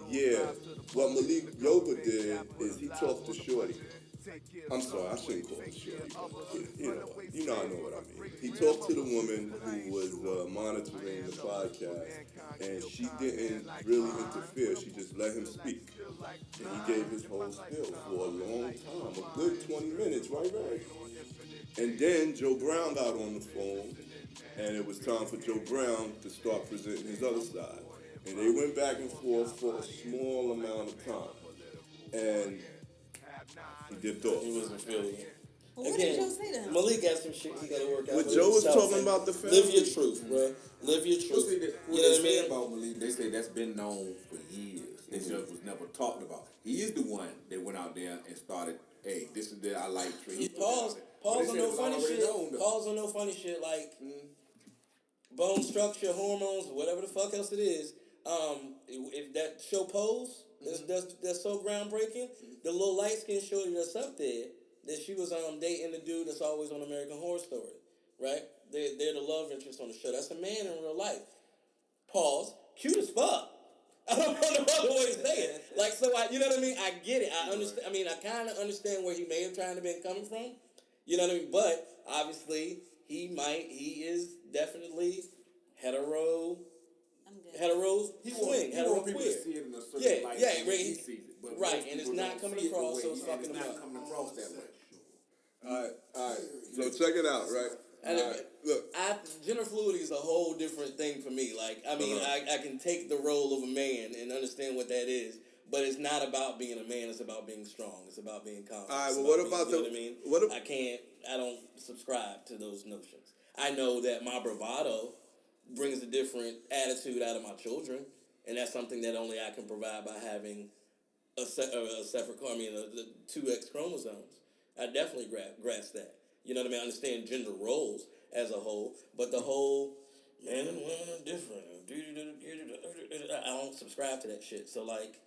Yeah, what Malik Yoba did is he talked to Shorty. I'm sorry, I shouldn't call it Shorty, but I know what I mean. He talked to the woman who was monitoring the podcast, and she didn't really interfere. She just let him speak, and he gave his whole spiel for a long time, a good 20 minutes, right, right. And then Joe Brown got on the phone, and it was time for Joe Brown to start presenting his other side. And they went back and forth for a small amount of time, and he dipped off. He wasn't feeling it. Well, what did Joe say to him? Malik got some shit he got to work out. What with Joe was himself, talking and about the family. live your truth, bro. Live your truth. See, You know what I mean? About Malik, they say that's been known for years. This just was never talked about. He is the one that went out there and started, hey, this is the I like tree. Pause on no funny shit. Pause on no funny shit like bone structure, hormones, whatever the fuck else it is. If that show Pose that's so groundbreaking, the little light skinned shorty that's up there, that she was dating the dude that's always on American Horror Story, right? They're the love interest on the show. That's a man in real life. Pause. Cute as fuck. I don't know no other way to say it. Like, so you know what I mean? I get it. I understand. I mean, I kind of understand where he may have tried to been coming from. You know what I mean? But obviously, he is definitely hetero swing, hetero queer. See it in a certain light right. He sees it, but Right, and it's not coming across, so it's fucking him up. It's not coming across that way. All right. So check it out, right? And Look, gender fluidity is a whole different thing for me. Like, I mean, I can take the role of a man and understand what that is, but it's not about being a man. It's about being strong. It's about being confident. all right. Well, what about you know what I mean? I don't subscribe to those notions. I know that my bravado brings a different attitude out of my children, and that's something that only I can provide by having a separate, the two X chromosomes. I definitely grasp that. You know what I mean? I understand gender roles as a whole, but the whole men and women are different. I don't subscribe to that shit. So, like,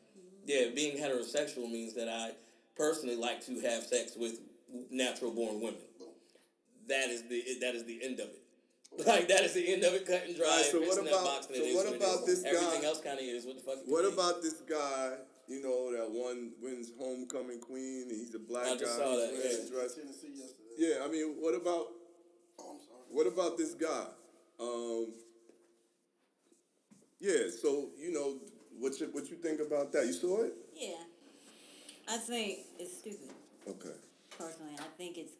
yeah, being heterosexual means that I personally like to have sex with natural born women. That is the end of it. Like, that is the end of it, cut and dry. Right, so what about this guy? Everything else kind of is what the fuck. What about this guy? You know, that one wins homecoming queen. He's a black guy. I just saw that. Tennessee yesterday. Yeah, I mean, what about? Oh, I'm sorry. What about this guy? Yeah. So what you think about that? You saw it? Yeah. I think it's stupid. Okay. Personally, I think it's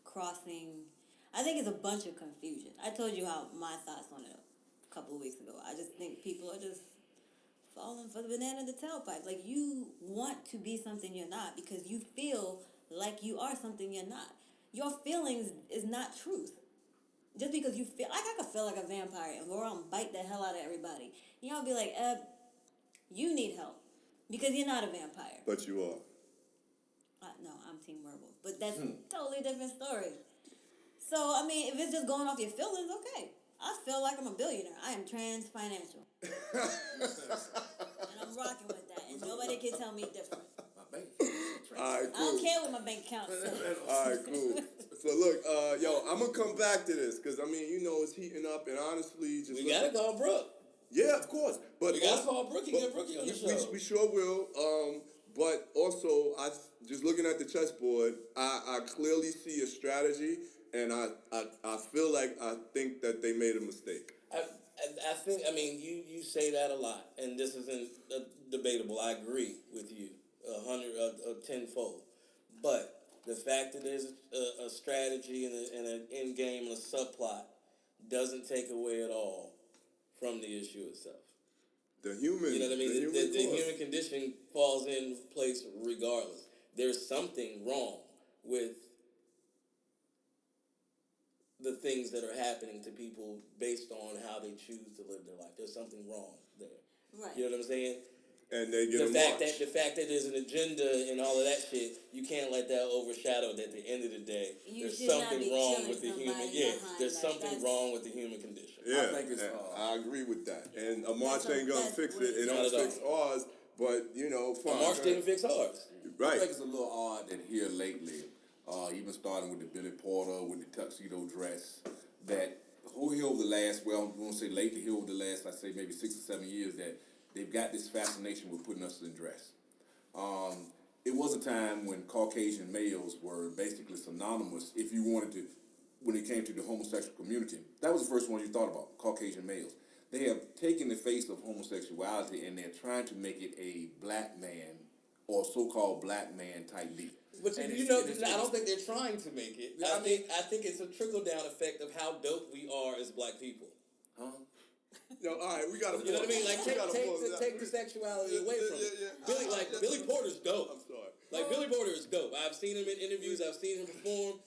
crossing. I think it's a bunch of confusion. I told you how my thoughts on it a couple of weeks ago. I just think people are just falling for the banana in the tailpipe. Like, you want to be something you're not because you feel like you are something you're not. Your feelings is not truth. Just because you feel like I could feel like a vampire and go around and bite the hell out of everybody. Y'all be like, you need help because you're not a vampire. But you are. No, I'm Team Werewolf. But that's a totally different story. So, I mean, if it's just going off your feelings, okay. I feel like I'm a billionaire. I am trans financial. And I'm rocking with that. And nobody can tell me different. My bank. All right, cool. I don't care what my bank account says. All right, cool. So look, I'm gonna come back to this because it's heating up, and honestly, we gotta call Brooke. Yeah, of course. But we gotta call Brookie. Get Brookie on the show. We sure will. But also, I just looking at the chessboard, I clearly see a strategy, and I feel like I think that they made a mistake. I think, you say that a lot, and this isn't debatable. I agree with you 10-fold. But the fact that there's a strategy and an end game and a subplot doesn't take away at all from the issue itself. The human, you know what I mean? The human condition falls in place regardless. There's something wrong with the things that are happening to people based on how they choose to live their life. There's something wrong there. Right. You know what I'm saying? And they get the fact that there's an agenda and all of that shit, you can't let that overshadow that at the end of the day, there's something wrong with the human. Yeah, there's something wrong with the human condition. Yeah, I agree with that. And a march ain't gonna fix it. It don't fix ours, but fine. A march didn't fix ours. Right. I think it's a little odd that here lately, even starting with the Billy Porter with the tuxedo dress, that here over the last, I won't say lately, here over the last, I'd say maybe 6 or 7 years, that they've got this fascination with putting us in dress. It was a time when Caucasian males were basically synonymous, if you wanted to, when it came to the homosexual community. That was the first one you thought about, Caucasian males. They have taken the face of homosexuality and they're trying to make it a black man or so-called black man type deal. But And you it's- know, it's- I don't think they're trying to make it. Yeah, I think it's a trickle down effect of how dope we are as black people. Huh? Yo, all right, we gotta. You know what I mean? Like We gotta pause that. take the sexuality Yeah, away from yeah, it. yeah. Billy Porter's dope. I'm sorry. Like Billy Porter is dope. I've seen him in interviews. I've seen him perform.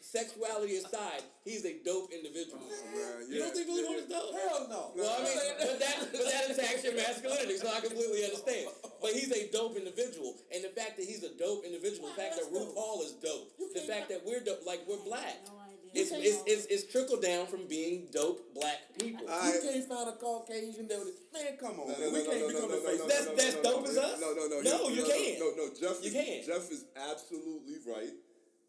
Sexuality aside, he's a dope individual. Man, You don't think Billy Porter's dope? Hell no. Well, I mean, but that attacks your masculinity, so I completely understand. But he's a dope individual, and the fact that he's a dope individual, the fact that RuPaul is dope, the fact that we're dope, like we're black, No idea. it's trickled down from being dope black people. You can't find a Caucasian that would, man, come on, man. We can't become the face. That's dope as us? No, you can't. No, Jeff. You can't. Jeff is absolutely right.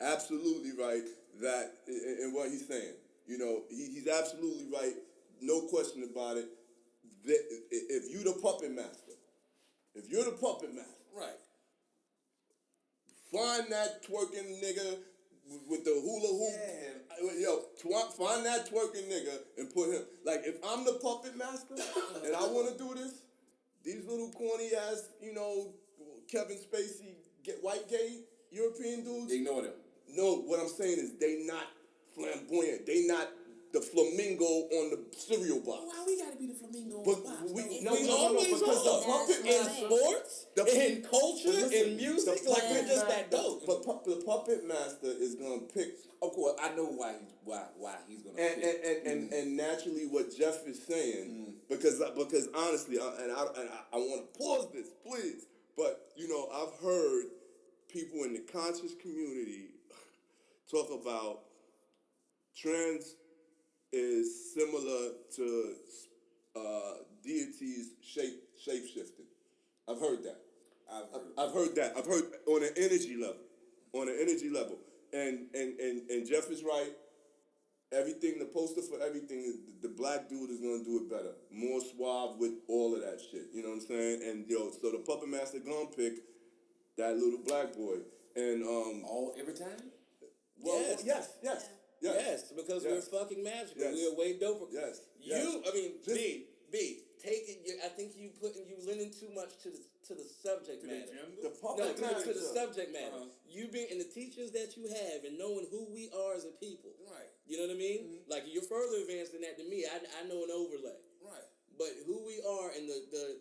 Absolutely right. That in what he's saying. You know, he's absolutely right. No question about it. That if you the puppet master, Right. find that twerking nigga with the hula hoop. Yo, find that twerking nigga and put him. Like, if I'm the puppet master and I want to do this, these little corny ass, you know, Kevin Spacey, white gay European dudes. Ignore them. No, what I'm saying is they not flamboyant. They not the flamingo on the cereal box. Why we gotta be the flamingo? But We always because the are. puppet In master. sports, in culture, Listen, in music, the like puppet we're just ma- that dope. The puppet master is gonna pick, Of course, I know why he's gonna. and naturally what Jeff is saying, because honestly, I want to pause this, please. But you know, I've heard people in the conscious community talk about trans is similar to deities shape shifting. I've heard that. I've heard that. I've heard on an energy level. And Jeff is right. Everything, the poster for everything, the black dude is gonna do it better. More suave with all of that shit. You know what I'm saying? And so the puppet master gonna pick that little black boy. And every time. well, Yes. yes, because Yes. we're fucking magical. Yes. We're way doper. Yes. I mean, Just- B, take it. I think you lending too much to the subject matter. the No, puppet to master. the subject matter. You being and the teachers that you have and knowing who we are as a people. Right. You know what I mean? Like you're further advanced than that to me. I know an overlay. Right. But who we are and the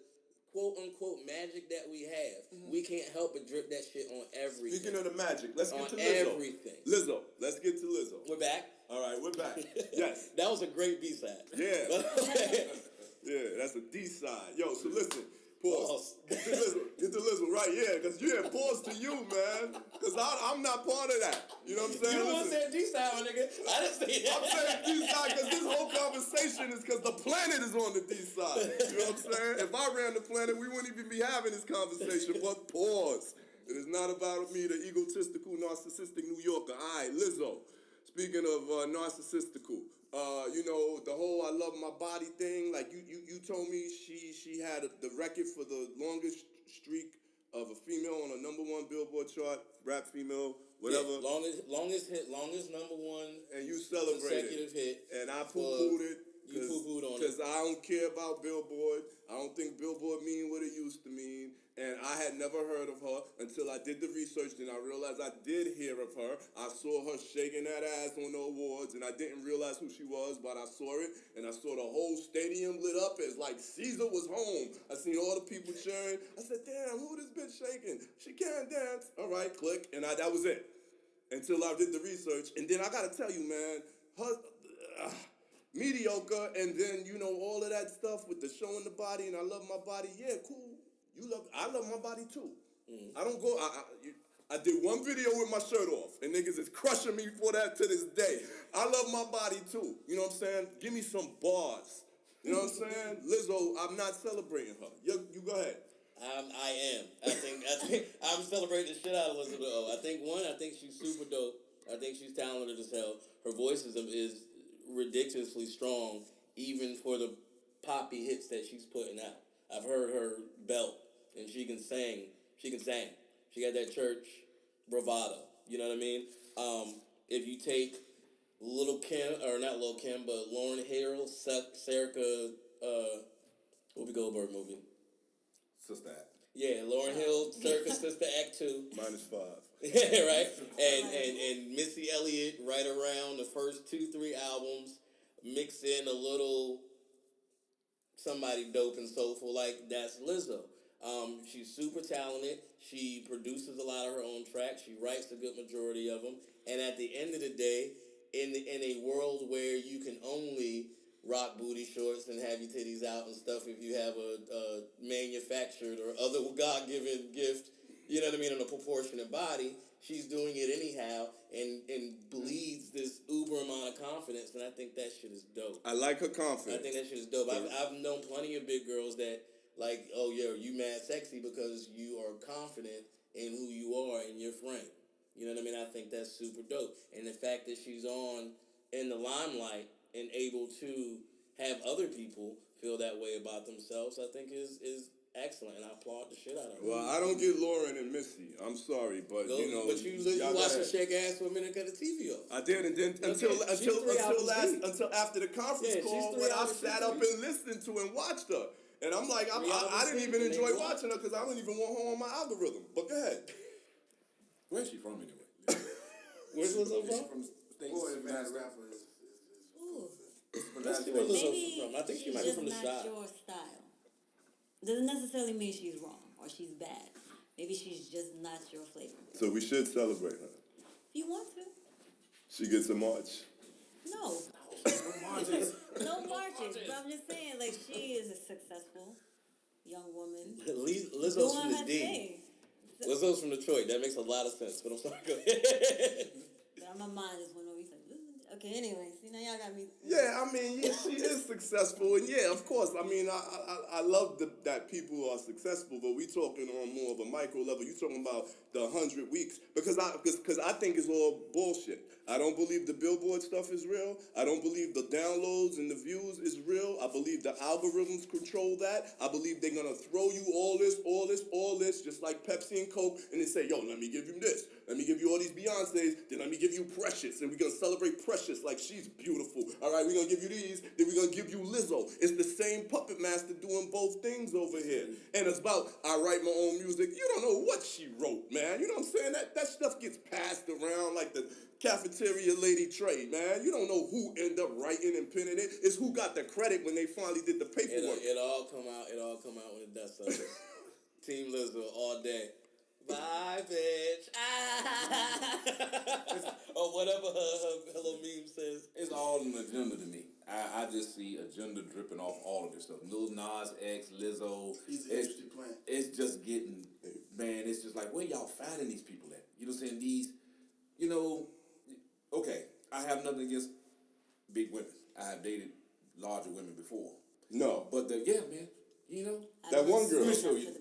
quote unquote magic that we have, we can't help but drip that shit on everything. Speaking of the magic, let's get On to Lizzo. everything. Lizzo, let's get to Lizzo. We're back. All right, we're back. Yes. That was a great B-side. Yeah. Yeah, that's a D side. Yo, so listen, pause. Get the Lizzo right, yeah, because pause to you, man. Because I'm not part of that. You know what I'm saying? You the one Listen, said D-side, my nigga. I didn't say that. I'm saying D side because this whole conversation is because the planet is on the D side. You know what I'm saying? If I ran the planet, we wouldn't even be having this conversation. But pause. It is not about me, the egotistical, narcissistic New Yorker. All right, Lizzo. Speaking of narcissistical, you know, the whole I love my body thing, like you told me she had the record for the longest streak of a female on a #1 Billboard chart, rap female, whatever. Yeah, longest #1 And you celebrated. consecutive hit. And I poo-pooed it. You poo-pooed on it. Because I don't care about Billboard. I don't think Billboard mean what it used to mean. And I had never heard of her until I did the research. Then I realized I did hear of her. I saw her shaking that ass on the awards, and I didn't realize who she was, but I saw it, and I saw the whole stadium lit up as like Caesar was home. I seen all the people cheering. I said, damn, who this bitch shaking? She can't dance. All right, click. And that was it. Until I did the research. And then I got to tell you, man, her... mediocre, and then, you know, all of that stuff with the showing the body, and I love my body. Yeah, cool. I love my body too. I don't go. I did one video with my shirt off, and niggas is crushing me for that to this day. I love my body too. You know what I'm saying? Give me some bars. You know what I'm saying? Lizzo, I'm not celebrating her. You go ahead. I am. I think I'm celebrating the shit out of Elizabeth O. I think she's super dope. I think she's talented as hell. Her voice is ridiculously strong, even for the poppy hits that she's putting out. I've heard her belt, and she can sing. She can sing. She got that church bravado. You know what I mean? If you take Little Kim, or not Little Kim, but Lauryn Hill, Serica, Whoopi Goldberg movie. Sister Act. Yeah, Lauryn Hill, Circa Sister Act 2. -5. Yeah, right? And Missy Elliott right around the first 2-3 albums, mix in a little somebody dope and soulful, like that's Lizzo. She's super talented. She produces a lot of her own tracks. She writes a good majority of them. And at the end of the day, in a world where you can only rock booty shorts and have your titties out and stuff if you have a manufactured or other God-given gift, you know what I mean, in a proportionate body, she's doing it anyhow and bleeds this uber amount of confidence, and I think that shit is dope. I like her I confidence. think that shit is dope. I've known plenty of big girls that, like, oh, yeah, you mad sexy because you are confident in who you are in your frame. You know what I mean? I think that's super dope. And the fact that she's on in the limelight and able to have other people feel that way about themselves, I think is excellent, and I applaud the shit out of her. Well, I don't get Lauren and Missy. I'm sorry, but But you y'all watched her go ahead. shake ass for a minute and cut the TV off. I did, and then She's 3 hours deep. until after the conference Yeah, she's call 3 when I hours sat deep. up and listened to and watched her, and I'm like, 3 I hours didn't deep, even and enjoy they watching her because I don't even want her on my algorithm. But go ahead. Where's she from anyway? Where's Lizzo Is she from? from states? Boy, United man, States? rapper is Ooh. Let's see where Lizzo's Maybe from. I think she she's might be just from the not Shire. your style. Doesn't necessarily mean she's wrong or she's bad. Maybe she's just not your flavor. So we should celebrate her. If you want to. She gets a march. No. Marches. No marches. But I'm just saying, like, she is a successful young woman. Lizzo's Doing from the her D. thing. Lizzo's from Detroit. That makes a lot of sense. But I'm sorry. Go ahead. But my mind just went over. He's like, okay, anyway. See, now y'all got me. Yeah, I mean, yeah, she is successful, and yeah, of course. I mean, I love that people are successful, but we talking on more of a micro level. You talking about the 100 weeks because I think it's all bullshit. I don't believe the Billboard stuff is real. I don't believe the downloads and the views is real. I believe the algorithms control that. I believe they're gonna throw you all this, just like Pepsi and Coke, and they say, yo, let me give you this. Let me give you all these Beyoncés, then let me give you Precious, and we're gonna celebrate Precious like she's beautiful. All right, we're gonna give you these, then we're gonna give you Lizzo. It's the same puppet master doing both things over here. And it's about, I write my own music. You don't know what she wrote, man. You know what I'm saying? That stuff gets passed around like the cafeteria lady tray, man. You don't know who ended up writing and penning it. It's who got the credit when they finally did the paperwork. It all come out when the dust settles. Team Lizzo all day. Bye, bitch. Or whatever her little meme says. It's all an agenda to me. I just see agenda dripping off all of this stuff. Lil Nas X, Lizzo. He's the industry plant. It's just getting, man, it's just like, where y'all finding these people at? You know what I'm saying? These, you know, okay, I have nothing against big women. I have dated larger women before. No. But yeah, man, you know. That one girl. Let me show you.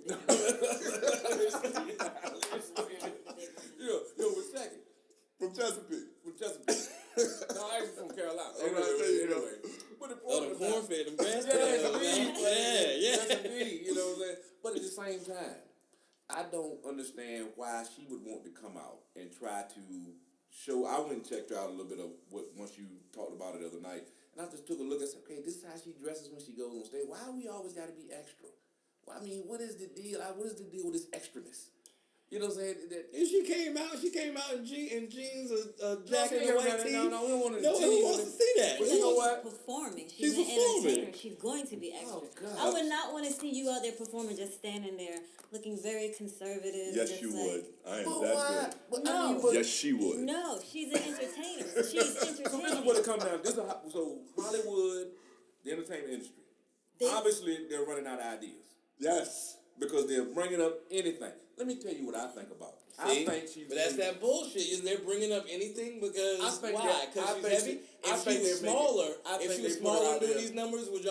Yo, with second. From Chesapeake. From Chesapeake. No, actually from Carolina. Anyway. But the Oh, the cornfed, them grass Yes, indeed. You know what I'm saying? But at the same time, I don't understand why she would want to come out and try to show. I went and checked her out a little bit of what once you talked about it the other night, and I just took a look and said, okay, this is how she dresses when she goes on stage. Why we always got to be extra? Well, I mean, what is the deal? What is the deal with this extraness? You know what I'm saying? And she came out in jeans, a jacket, No, and a white tee. no, we don't want to. No one wants to see that. But you know what? Performing. She's She's an performing. entertainer. She's going to be extra. Oh, God. I would not want to see you out there performing, just standing there, looking very conservative. Yes, just you like, would. I am But that why? good. But, No. I mean, but, Yes, she would. No, she's an entertainer. She's entertaining. So this is what it comes down to. So Hollywood, the entertainment industry, obviously they're running out of ideas Yes. because they're bringing up anything. Let me tell you what I think about it. See? I think she's. But that's that bullshit. Is they're bringing up anything because I think why? that- Because I she's think heavy. she- I If think she was they're making- smaller, I if think she they was put her smaller out and doing there. these numbers, would we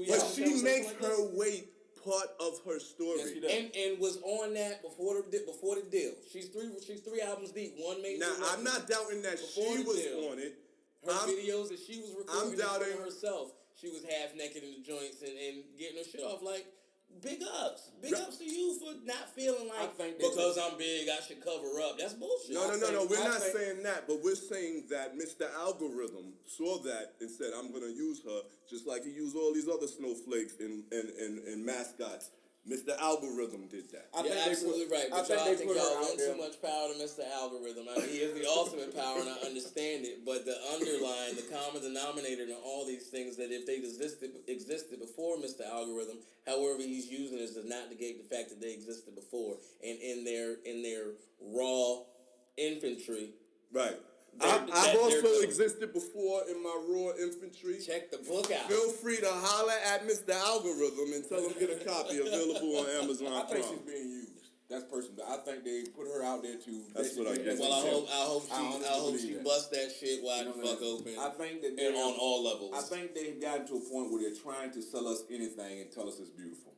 But have a she conversation makes like her this? weight part of her story. Yes, she does. And was on that before the deal. She's three albums deep. One major. Now, record. I'm not doubting that Before she the was deal. on it. Her videos that she was recording I'm doubting- herself. She was half naked in the joints and getting her shit off. Like, big ups. Big ups to you for not feeling I like think that- because I'm big, I should cover up. That's bullshit. No. I We're not think- saying that, but we're saying that Mr. Algorithm saw that and said, "I'm gonna use her," just like he used all these other snowflakes and mascots. Mr. Algorithm did that. I You're think they absolutely put- right, I but think y'all they think put her y'all out lend there. too much power to Mr. Algorithm. I mean, he is the ultimate power, and I understand it. But the underlying, the common denominator in all these things, that if they existed before Mr. Algorithm, however he's using it does not negate the fact that they existed before. And in their raw infantry, Right. They're- I've also they're- existed before in my raw infantry. check the book out. Feel free to holler at Mr. Algorithm and tell him get a copy available on Amazon I think she's Prime. being used. That's personal. I think they put her out there to. That's what I get. Well, I hope honestly she believe that. busts that shit wide You know the what fuck I mean? open. I think that and they're on all levels. I think they've gotten to a point where they're trying to sell us anything and tell us it's beautiful.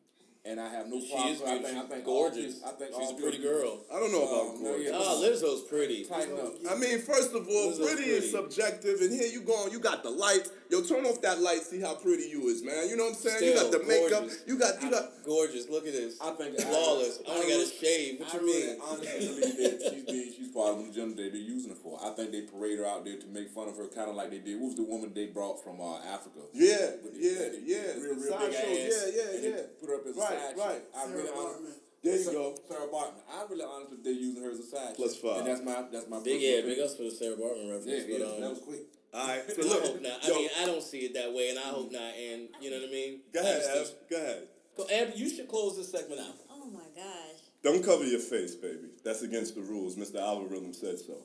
And I have no She problem. is beautiful. I think Gorgeous. I think She's all a pretty beautiful. girl. I don't know about No, gorgeous. yeah. Ah, Lizzo's pretty. Tighten up. I mean, first of all, Lizzo's pretty is pretty. subjective, and here you going, you got the lights. Yo, turn off that light, see how pretty you is, man. You know what I'm saying? You got the Still makeup. gorgeous. You got. Gorgeous. Look at this. I think Flawless. I only got a really- shave. What I you really mean? honestly believe that she's part of the agenda they're using her for. I think they parade her out there to make fun of her, kind of like they did. What was the woman they brought from Africa? Yeah, With the- yeah. Real big Sideshow, ass. yeah. And they put her up as a Right, side right. chick. I really honestly. There you go. Sarah Bartman. I really honestly they're using her as a side Plus chick. 5. And that's my Big personal big ups for the Sarah Bartman reference. Yeah, but, that was quick. All right, so I look. hope not. I Yo, mean, I don't see it that way, and I hope not. And you know what I mean? go I ahead, just Ev. think- Go ahead. So, Ev, you should close this segment out. Oh my gosh. Don't cover your face, baby. That's against the rules. Mr. Algorithm said so.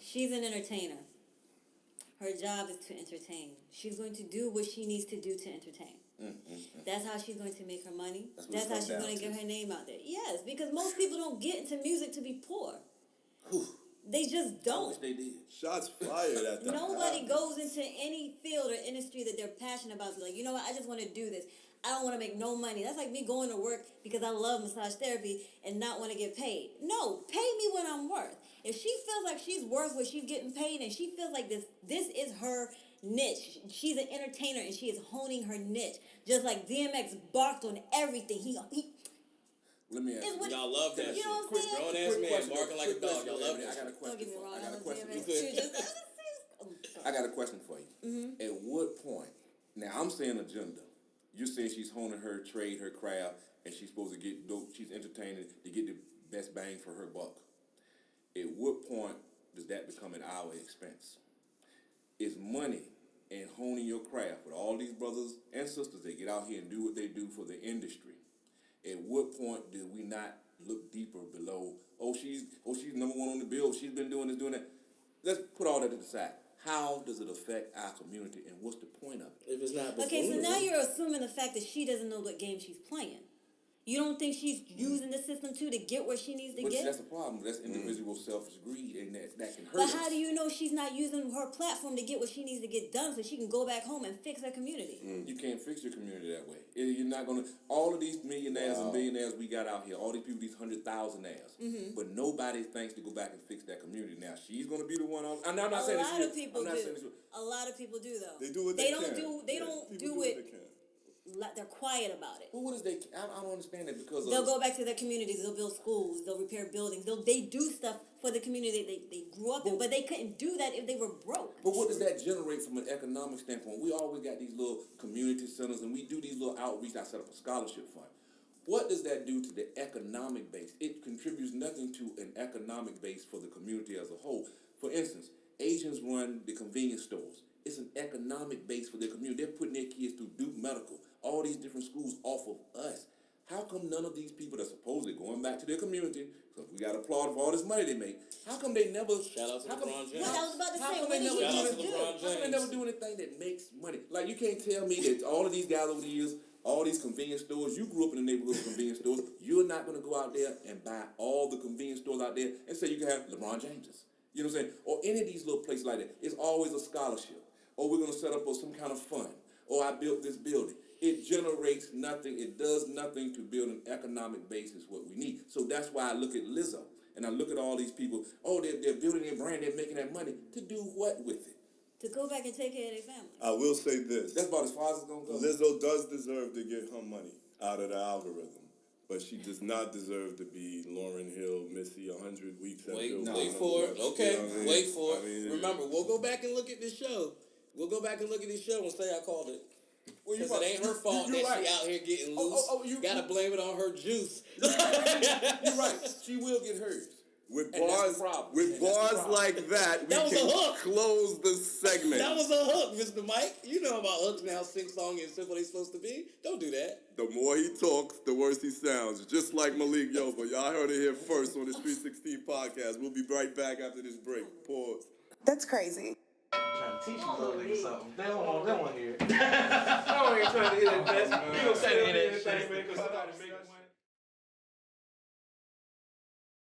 She's an entertainer. Her job is to entertain. She's going to do what she needs to do to entertain. That's how she's going to make her money. That's what That's it how comes she's down going to to. get her name out there. Yes, because most people don't get into music to be poor. They just I don't. wish they did. Shots fired at that. Nobody goes into any field or industry that they're passionate about. Like, you know what? I just want to do this. I don't want to make no money. That's like me going to work because I love massage therapy and not want to get paid. No, pay me what I'm worth. If she feels like she's worth what she's getting paid and she feels like this is her niche. She's an entertainer and she is honing her niche. Just like DMX barked on everything. He Let me ask is you. what Y'all love that you shit. know what I'm saying? Grown ass Quick man question, barking like a quick dog. question, Y'all love Ebony. that I got a shit. question. Don't get me for- wrong. I got a love question. DMX for you. too. Just, I got a question for you. At what point? Now I'm saying agenda. You're saying she's honing her trade, her craft, and she's supposed to get dope. She's entertaining to get the best bang for her buck. At what point does that become at our expense? Is money and honing your craft with all these brothers and sisters that get out here and do what they do for the industry? At what point do we not look deeper below? Oh, she's number one on the bill. She's been doing this, doing that. Let's put all that to the side. How does it affect our community, and what's the point of it? If it's not okay, so buffoonery. now you're assuming the fact that she doesn't know what game she's playing. You don't think she's using the system too to get where she needs to But get? that's the problem. That's individual selfish greed, and that can hurt But us. how do you know she's not using her platform to get what she needs to get done so she can go back home and fix her community? You can't fix your community that way. You're not gonna. All of these millionaires and billionaires we got out here, all these people, these 100,000-aires, but nobody thinks to go back and fix that community. Now she's gonna be the one. I'm not A saying this lot is- of people I'm not do. saying this is- A lot of people do though. They do what They they don't can. do. They Yeah, don't people do what it. they can. They're quiet about it. But what is they? I don't understand that because They'll of, go back to their communities. They'll build schools. They'll repair buildings. They do stuff for the community they grew up in. But they couldn't do that if they were broke. But what does that generate from an economic standpoint? We always got these little community centers and we do these little outreach. I set up a scholarship fund. What does that do to the economic base? It contributes nothing to an economic base for the community as a whole. For instance, Asians run the convenience stores. It's an economic base for their community. They're putting their kids through Duke Medical, all these different schools off of us. How come none of these people that supposedly going back to their community, because we got to applaud for all this money they make, how come they never... Shout out to how come- LeBron James. What I was about to How say, come what they did never he Shout out just to do? LeBron How come they James. never do anything that makes money? Like, you can't tell me that all of these guys over the years, all these convenience stores, you grew up in the neighborhood of convenience stores, you're not going to go out there and buy all the convenience stores out there and say you can have LeBron James's. You know what I'm saying? Or any of these little places like that. It's always a scholarship. Or we're going to set up some kind of fund. Or I built this building. It generates nothing. It does nothing to build an economic basis what we need. So that's why I look at Lizzo. And I look at all these people. Oh, they're building their brand. They're making that money. To do what with it? To go back and take care of their family. I will say this. That's about as far as it's going to go. Lizzo does deserve to get her money. out of the algorithm. But she does not deserve to be Lauryn Hill, Missy, 100 Weeks at Wait Billboard. for it. Okay, You know what I mean? wait for it. I mean, Remember, we'll go back and look at this show. We'll go back and look at this show and say I called it. Well, Because it ain't her fault that right. she out here getting loose. Gotta blame it on her juice. You're right. She will get hers. With And that's bars, the problem. with And that's the bars problem. like that, we That was a can hook. close the segment. That was a hook, Mr. Mike. You know about hooks now, sing-song and simple they supposed to be. Don't do that. The more he talks, the worse he sounds. Just like Malik Yoba. Y'all heard it here first on the Street 16 podcast. We'll be right back after this break. Pause. That's crazy. Trying to teach you a little nigga something. They don't want to hear it. I don't even trying to hear that. You gonna say to hear that shit, man, because somebody make